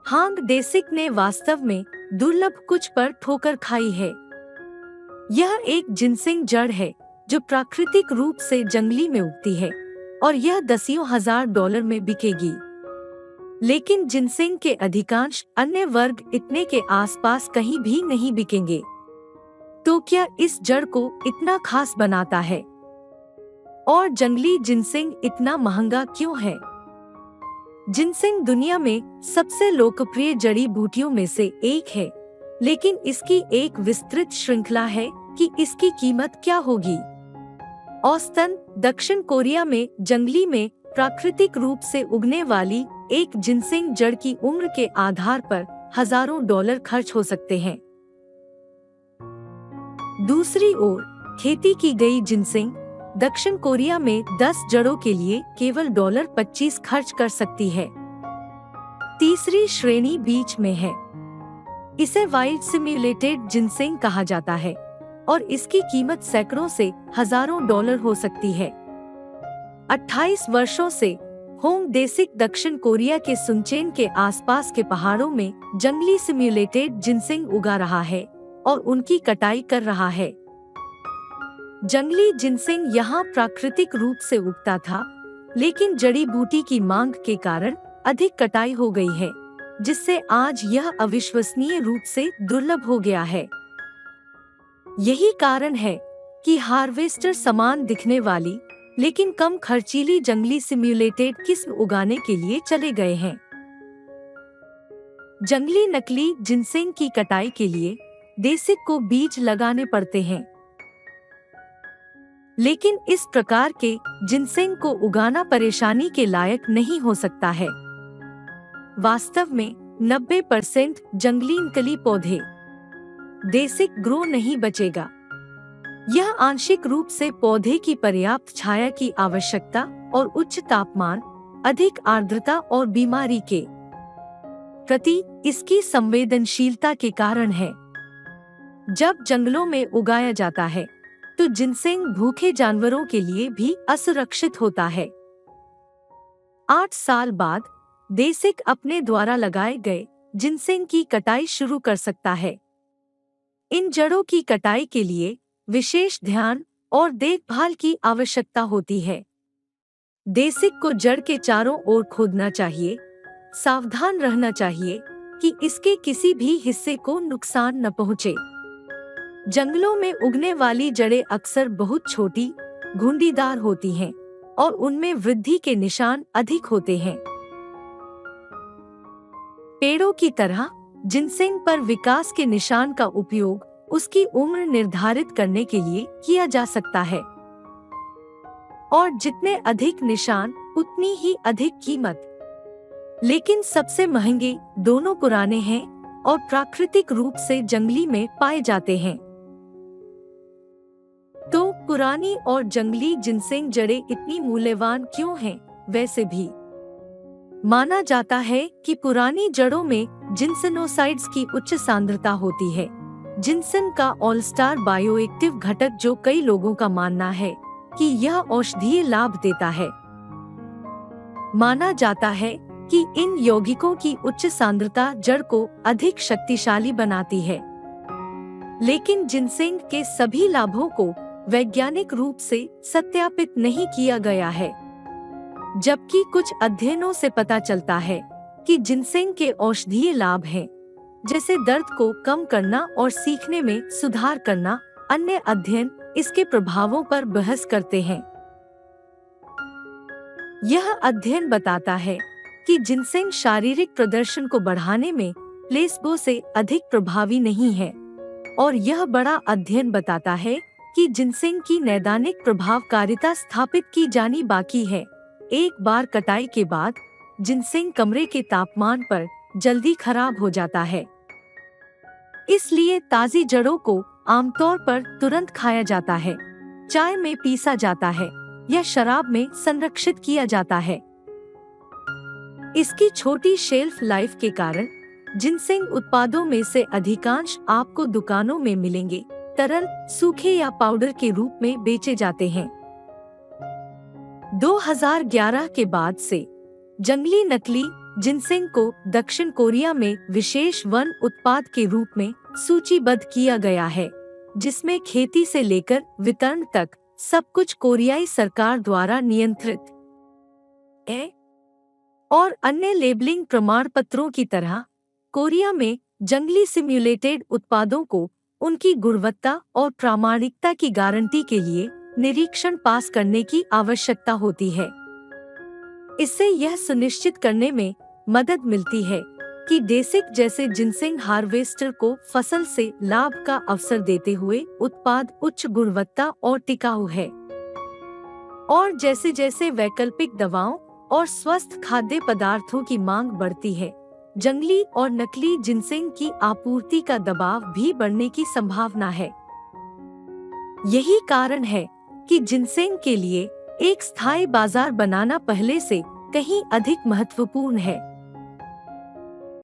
Hong डेसिक ने वास्तव में दुर्लभ कुछ पर ठोकर खाई है। यह एक जिनसिंग जड़ है जो प्राकृतिक रूप से जंगली में उगती है और यह दसियों हजार डॉलर में बिकेगी। लेकिन जिनसिंग के अधिकांश अन्य वर्ग इतने के आसपास कहीं भी नहीं बिकेंगे। तो क्या इस जड़ को इतना खास बनाता है? और जंगली जिनसिंग इतना महंगा क्यों है? जिनसिंग दुनिया में सबसे लोकप्रिय जड़ी बूटियों में से एक है, लेकिन इसकी एक विस्तृत श्रृंखला है कि इसकी कीमत क्या होगी। औसतन दक्षिण कोरिया में जंगली में प्राकृतिक रूप से उगने वाली एक जिनसिंग जड़ की उम्र के आधार पर हजारों डॉलर खर्च हो सकते हैं। दूसरी ओर खेती की गई जिनसिंग दक्षिण कोरिया में 10 जड़ों के लिए केवल $25 खर्च कर सकती है। तीसरी श्रेणी बीच में है। इसे वाइल्ड सिम्युलेटेड जिनसिंग कहा जाता है और इसकी कीमत सैकड़ों से हजारों डॉलर हो सकती है। 28 वर्षों से होंग डेसिक दक्षिण कोरिया के सुनचेन के आसपास के पहाड़ों में जंगली सिम्युलेटेड जिनसिंग उगा रहा है और उनकी कटाई कर रहा है। जंगली जिनसिंग यहाँ प्राकृतिक रूप से उगता था, लेकिन जड़ी बूटी की मांग के कारण अधिक कटाई हो गई है, जिससे आज यह अविश्वसनीय रूप से दुर्लभ हो गया है। यही कारण है कि हार्वेस्टर समान दिखने वाली लेकिन कम खर्चीली जंगली सिम्युलेटेड किस्म उगाने के लिए चले गए हैं। जंगली नकली जिनसिंग की कटाई के लिए डेसिक को बीज लगाने पड़ते हैं, लेकिन इस प्रकार के जिनसिंग को उगाना परेशानी के लायक नहीं हो सकता है। वास्तव में 90% जंगली नकली पौधे डेसिक ग्रो नहीं बचेगा। यह आंशिक रूप से पौधे की पर्याप्त छाया की आवश्यकता और उच्च तापमान, अधिक आर्द्रता और बीमारी के प्रति इसकी संवेदनशीलता के कारण है। जब जंगलों में उगाया जाता है तो जिनसिंग भूखे जानवरों के लिए भी असुरक्षित होता है। 8 साल बाद डेसिक अपने द्वारा लगाए गए जिनसिंग की कटाई शुरू कर सकता है। इन जड़ों की कटाई के लिए विशेष ध्यान और देखभाल की आवश्यकता होती है। डेसिक को जड़ के चारों ओर खोदना चाहिए, सावधान रहना चाहिए कि इसके किसी भी हिस्से को नुकसान न पहुंचे। जंगलों में उगने वाली जड़ें अक्सर बहुत छोटी, घुंडीदार होती हैं और उनमें वृद्धि के निशान अधिक होते हैं। पेड़ों की तरह जिनसिंग पर विकास के निशान का उपयोग उसकी उम्र निर्धारित करने के लिए किया जा सकता है, और जितने अधिक निशान उतनी ही अधिक कीमत। लेकिन सबसे महंगे दोनों पुराने हैं और प्राकृतिक रूप से जंगली में पाए जाते हैं। तो पुरानी और जंगली जिनसिंग जड़ें इतनी मूल्यवान क्यों हैं? वैसे भी माना जाता है कि पुरानी जड़ों में जिनसिनोसाइड्स की उच्च सांद्रता होती है। जिनसिन का ऑलस्टार बायोएक्टिव घटक, जो कई लोगों का मानना है कि यह औषधीय लाभ देता है। माना जाता है कि इन यौगिकों की उच्च सांद्रता जड़ को अधिक शक्तिशाली बनाती है। लेकिन जिनसिंग के सभी लाभों को वैज्ञानिक रूप से सत्यापित नहीं किया गया है, जबकि कुछ अध्ययनों से पता चलता है कि जिनसिंग के औषधीय लाभ हैं, जैसे दर्द को कम करना और सीखने में सुधार करना। अन्य अध्ययन इसके प्रभावों पर बहस करते हैं। यह अध्ययन बताता है कि जिनसिंग शारीरिक प्रदर्शन को बढ़ाने में प्लेसबो से अधिक प्रभावी नहीं है, और यह बड़ा अध्ययन बताता है कि जिनसिंग की नैदानिक प्रभावकारिता स्थापित की जानी बाकी है। एक बार कटाई के बाद जिनसिंग कमरे के तापमान पर जल्दी खराब हो जाता है, इसलिए ताजी जड़ों को आमतौर पर तुरंत खाया जाता है, चाय में पीसा जाता है या शराब में संरक्षित किया जाता है। इसकी छोटी शेल्फ लाइफ के कारण जिनसिंग उत्पादों में से अधिकांश आपको दुकानों में मिलेंगे, तरल, सूखे या पाउडर के रूप में बेचे जाते हैं। 2011 के बाद से जंगली नकली जिनसेंग को दक्षिण कोरिया में विशेष वन उत्पाद के रूप में सूचीबद्ध किया गया है, जिसमें खेती से लेकर वितरण तक सब कुछ कोरियाई सरकार द्वारा नियंत्रित है। और अन्य लेबलिंग प्रमाण पत्रों की तरह कोरिया में जंगली सिम्युलेटेड उत्पादों को उनकी गुणवत्ता और प्रामाणिकता की गारंटी के लिए निरीक्षण पास करने की आवश्यकता होती है। इससे यह सुनिश्चित करने में मदद मिलती है कि डेसिक जैसे जिनसेंग हार्वेस्टर को फसल से लाभ का अवसर देते हुए उत्पाद उच्च गुणवत्ता और टिकाऊ है। और जैसे जैसे वैकल्पिक दवाओं और स्वस्थ खाद्य पदार्थों की मांग बढ़ती है, जंगली और नकली जिनसेंग की आपूर्ति का दबाव भी बढ़ने की संभावना है। यही कारण है कि जिनसेंग के लिए एक स्थायी बाजार बनाना पहले से कहीं अधिक महत्वपूर्ण है।